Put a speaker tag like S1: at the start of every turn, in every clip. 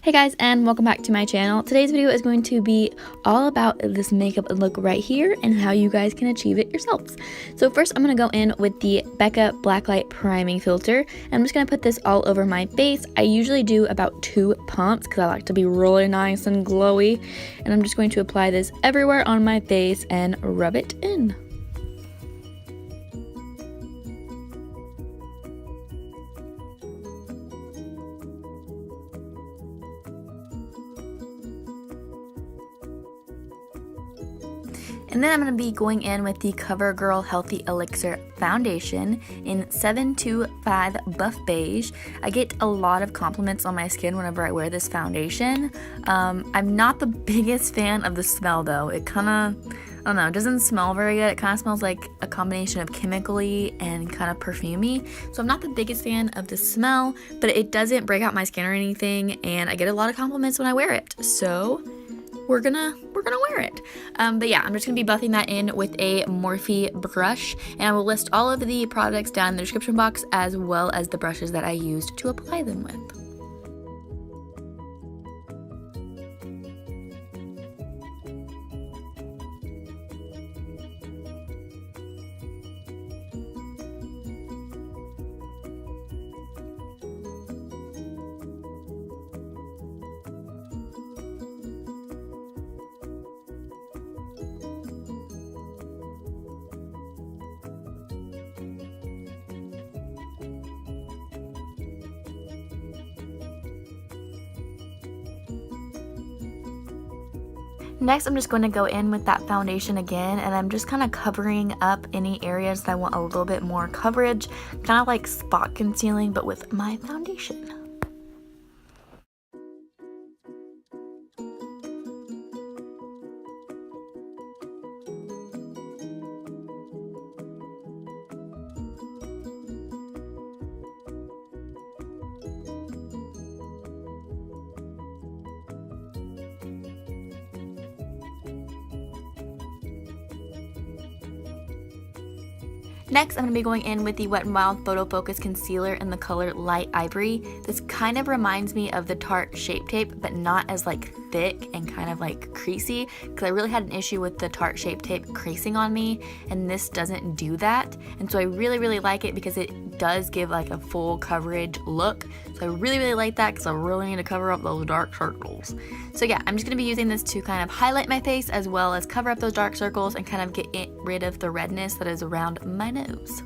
S1: Hey guys, and welcome back to my channel. Today's video is going to be all about this makeup look right here and how you guys can achieve it yourselves. So first I'm going to go in with the Becca Blacklight Priming Filter. And I'm just going to put this all over my face. I usually do about 2 pumps because I like to be really nice and glowy. And I'm just going to apply this everywhere on my face and rub it in. And then I'm going to be going in with the CoverGirl Healthy Elixir Foundation in 725 Buff Beige. I get a lot of compliments on my skin whenever I wear this foundation. I'm not the biggest fan of the smell though. It kind of, I don't know, it doesn't smell very good. It kind of smells like a combination of chemically and kind of perfumey. So I'm not the biggest fan of the smell, but it doesn't break out my skin or anything, and I get a lot of compliments when I wear it. So we're gonna wear it. But yeah, I'm just gonna be buffing that in with a Morphe brush, and I will list all of the products down in the description box as well as the brushes that I used to apply them with. Next, I'm just going to go in with that foundation again, and I'm just kind of covering up any areas that I want a little bit more coverage, kind of like spot concealing, but with my foundation. Next, I'm going to be going in with the Wet n Wild Photo Focus Concealer in the color Light Ivory. This kind of reminds me of the Tarte Shape Tape, but not as like thick and kind of like creasy, because I really had an issue with the Tarte Shape Tape creasing on me, and this doesn't do that. And so I really like it because it does give like a full coverage look. So I really like that because I really need to cover up those dark circles. So yeah, I'm just going to be using this to kind of highlight my face as well as cover up those dark circles and kind of get rid of the redness that is around my nose.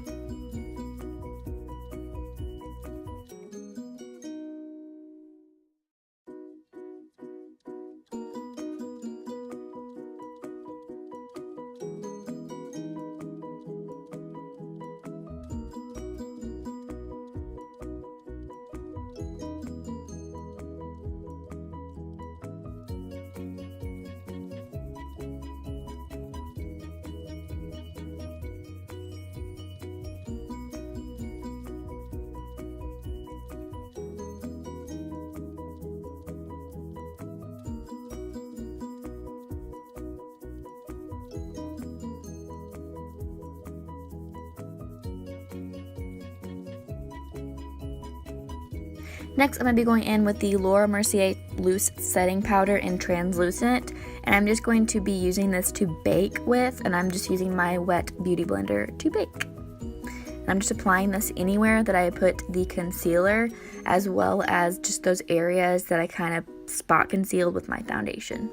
S1: Next, I'm going to be going in with the Laura Mercier Loose Setting Powder in Translucent, and I'm just going to be using this to bake with, and I'm just using my wet beauty blender to bake. And I'm just applying this anywhere that I put the concealer, as well as just those areas that I kind of spot concealed with my foundation.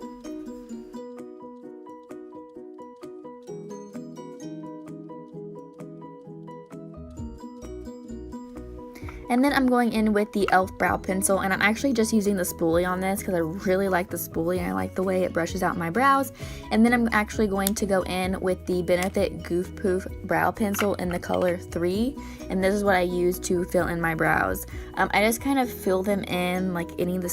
S1: And then I'm going in with the e.l.f. brow pencil, and I'm actually just using the spoolie on this because I really like the spoolie and I like the way it brushes out my brows. And then I'm actually going to go in with the Benefit Goof Poof brow pencil in the color 3, and this is what I use to fill in my brows. I just kind of fill them in like any of the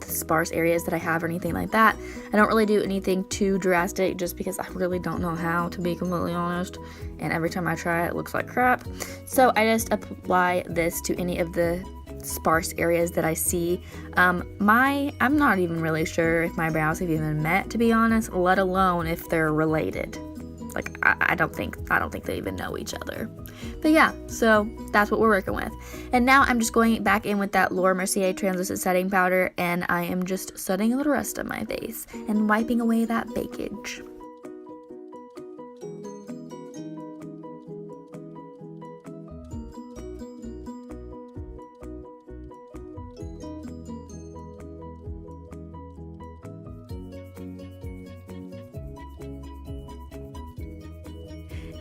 S1: sparse areas that I have or anything like that. I don't really do anything too drastic just because I really don't know how, to be completely honest, and every time I try it looks like crap. So I just apply this to any of the sparse areas that I see. I'm not even really sure if my brows have even met, to be honest, let alone if they're related. Like, I don't think they even know each other. But yeah, so that's what we're working with. And now I'm just going back in with that Laura Mercier translucent setting powder, and I am just setting the rest of my face and wiping away that bakage.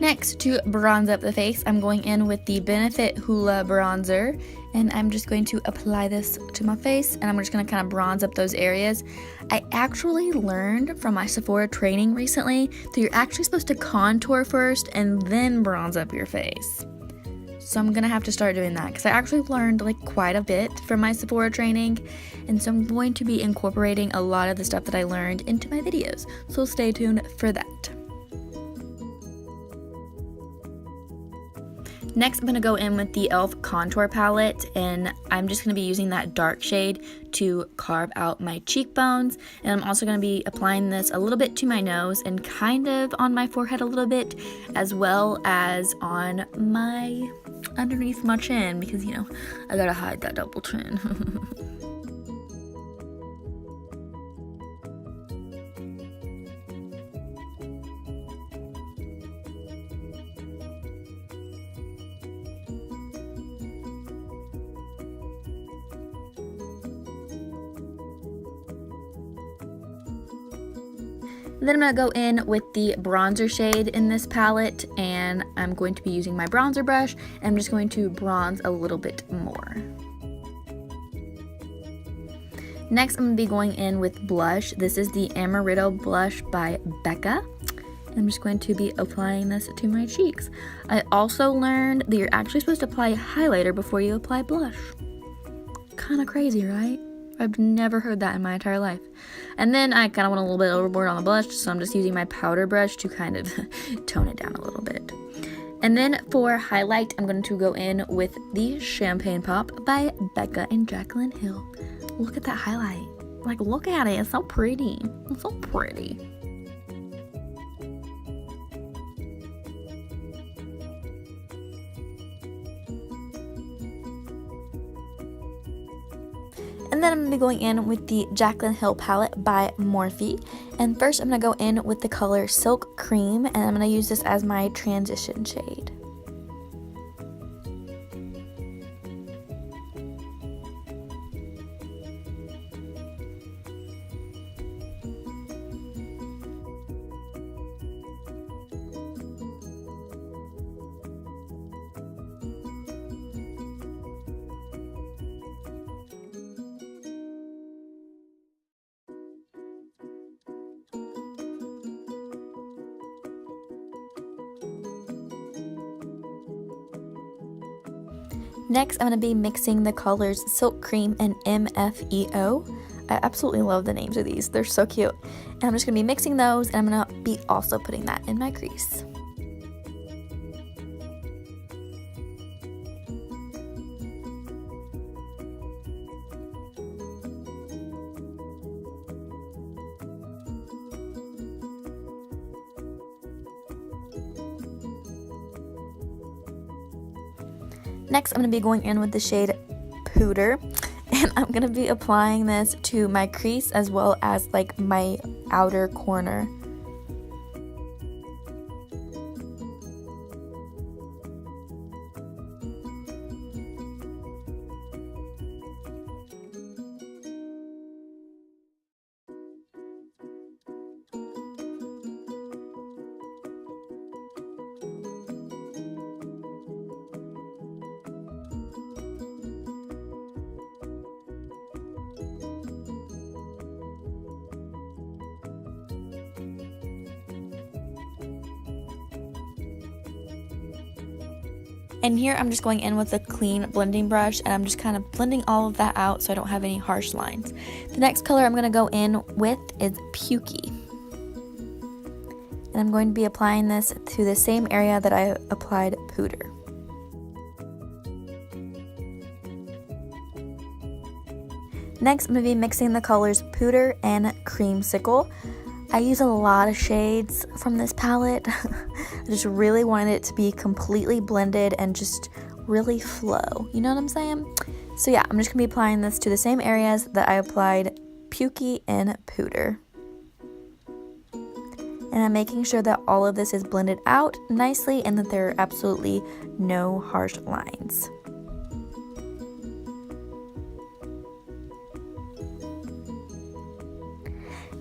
S1: Next, to bronze up the face, I'm going in with the Benefit Hoola bronzer, and I'm just going to apply this to my face, and I'm just going to kind of bronze up those areas. I actually learned from my Sephora training recently that you're actually supposed to contour first and then bronze up your face. So I'm going to have to start doing that because I actually learned like quite a bit from my Sephora training, and so I'm going to be incorporating a lot of the stuff that I learned into my videos. So stay tuned for that. Next, I'm going to go in with the e.l.f. contour palette, and I'm just going to be using that dark shade to carve out my cheekbones. And I'm also going to be applying this a little bit to my nose and kind of on my forehead a little bit, as well as on my underneath my chin, because, you know, I gotta hide that double chin. Then I'm going to go in with the bronzer shade in this palette, and I'm going to be using my bronzer brush, and I'm just going to bronze a little bit more. Next, I'm going to be going in with blush. This is the Amaretto blush by Becca. And I'm just going to be applying this to my cheeks. I also learned that you're actually supposed to apply highlighter before you apply blush. Kind of crazy, right? I've never heard that in my entire life. And then I kind of went a little bit overboard on the blush, so I'm just using my powder brush to kind of tone it down a little bit. And then for highlight, I'm going to go in with the Champagne Pop by Becca and Jaclyn Hill. Look at that highlight. Like, look at it. It's so pretty. It's so pretty. And then I'm going to be going in with the Jaclyn Hill palette by Morphe. And first I'm going to go in with the color Silk Cream, and I'm going to use this as my transition shade. Next, I'm going to be mixing the colors Silk Cream and MFEO. I absolutely love the names of these. They're so cute. And I'm just going to be mixing those, and I'm going to be also putting that in my crease. Next, I'm going to be going in with the shade Pooter, and I'm going to be applying this to my crease as well as like my outer corner. And here I'm just going in with a clean blending brush, and I'm just kind of blending all of that out so I don't have any harsh lines. The next color I'm going to go in with is Pukey. And I'm going to be applying this to the same area that I applied Pooter. Next, I'm going to be mixing the colors Pooter and Creamsicle. I use a lot of shades from this palette. I just really wanted it to be completely blended and just really flow. You know what I'm saying? So yeah, I'm just going to be applying this to the same areas that I applied Pukey and Pooter. And I'm making sure that all of this is blended out nicely and that there are absolutely no harsh lines.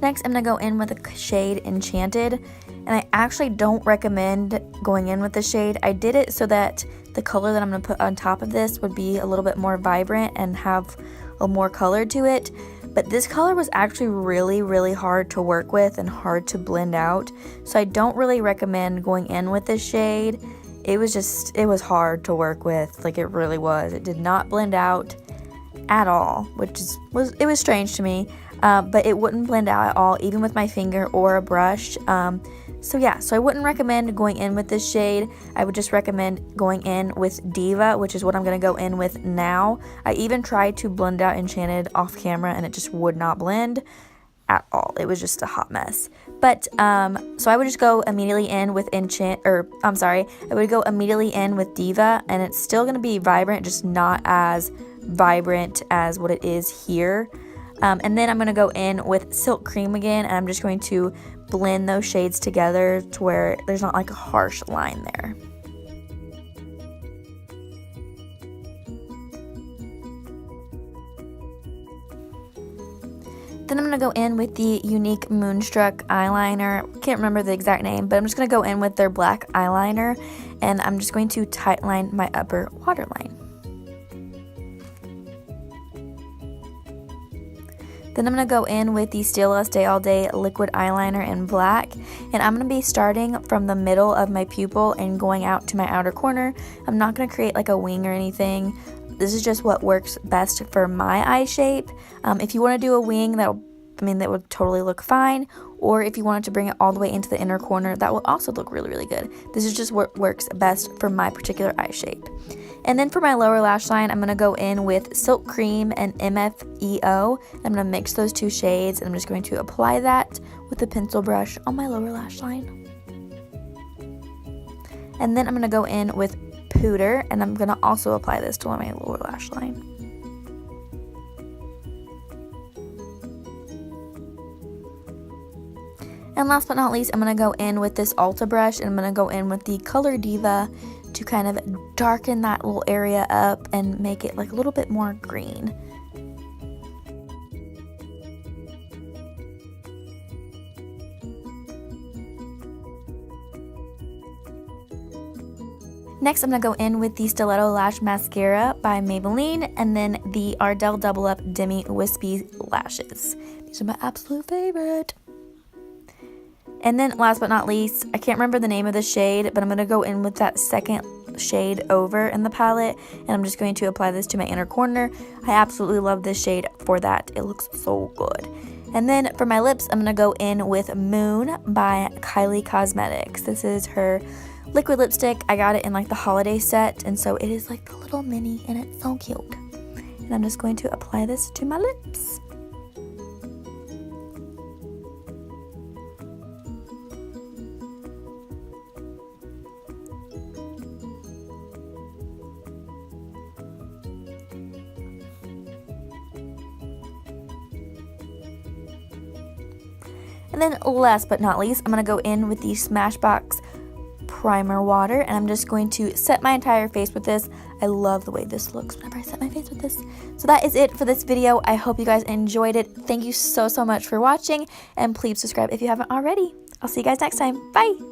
S1: Next, I'm going to go in with the shade Enchanted, and I actually don't recommend going in with the shade. I did it so that the color that I'm going to put on top of this would be a little bit more vibrant and have a more color to it. But this color was actually really hard to work with and hard to blend out, so I don't really recommend going in with this shade. It was hard to work with, like it really was. It did not blend out at all, which was strange to me. But it wouldn't blend out at all, even with my finger or a brush. So I wouldn't recommend going in with this shade. I would just recommend going in with Diva, which is what I'm going to go in with now. I even tried to blend out Enchanted off camera and it just would not blend at all. It was just a hot mess. But so I would just go immediately in with I would go immediately in with Diva, and it's still going to be vibrant, just not as vibrant as what it is here. And then I'm going to go in with Silk Cream again, and I'm just going to blend those shades together to where there's not like a harsh line there. Then I'm going to go in with the Unique Moonstruck eyeliner. Can't remember the exact name, but I'm just going to go in with their black eyeliner, and I'm just going to tightline my upper waterline. Then I'm going to go in with the Stila Stay All Day liquid eyeliner in black, and I'm going to be starting from the middle of my pupil and going out to my outer corner. I'm not going to create like a wing or anything. This is just what works best for my eye shape. If you want to do a wing, that would totally look fine. Or if you wanted to bring it all the way into the inner corner, that will also look really good. This is just what works best for my particular eye shape. And then for my lower lash line, I'm going to go in with Silk Cream and MFEO. I'm going to mix those two shades, and I'm just going to apply that with a pencil brush on my lower lash line. And then I'm going to go in with Pooter, and I'm going to also apply this to my lower lash line. And last but not least, I'm going to go in with this Ulta brush, and I'm going to go in with the Color Diva to kind of darken that little area up and make it like a little bit more green. Next, I'm going to go in with the Stiletto Lash Mascara by Maybelline, and then the Ardell Double Up Demi Wispy Lashes. These are my absolute favorite. And then last but not least, I can't remember the name of the shade, but I'm going to go in with that second shade over in the palette, and I'm just going to apply this to my inner corner. I absolutely love this shade for that. It looks so good. And then for my lips, I'm going to go in with Moon by Kylie Cosmetics. This is her liquid lipstick. I got it in like the holiday set, and so it is like the little mini, and it's so cute. And I'm just going to apply this to my lips. And then last but not least, I'm going to go in with the Smashbox Primer Water, and I'm just going to set my entire face with this. I love the way this looks whenever I set my face with this. So that is it for this video. I hope you guys enjoyed it. Thank you so much for watching, and please subscribe if you haven't already. I'll see you guys next time. Bye!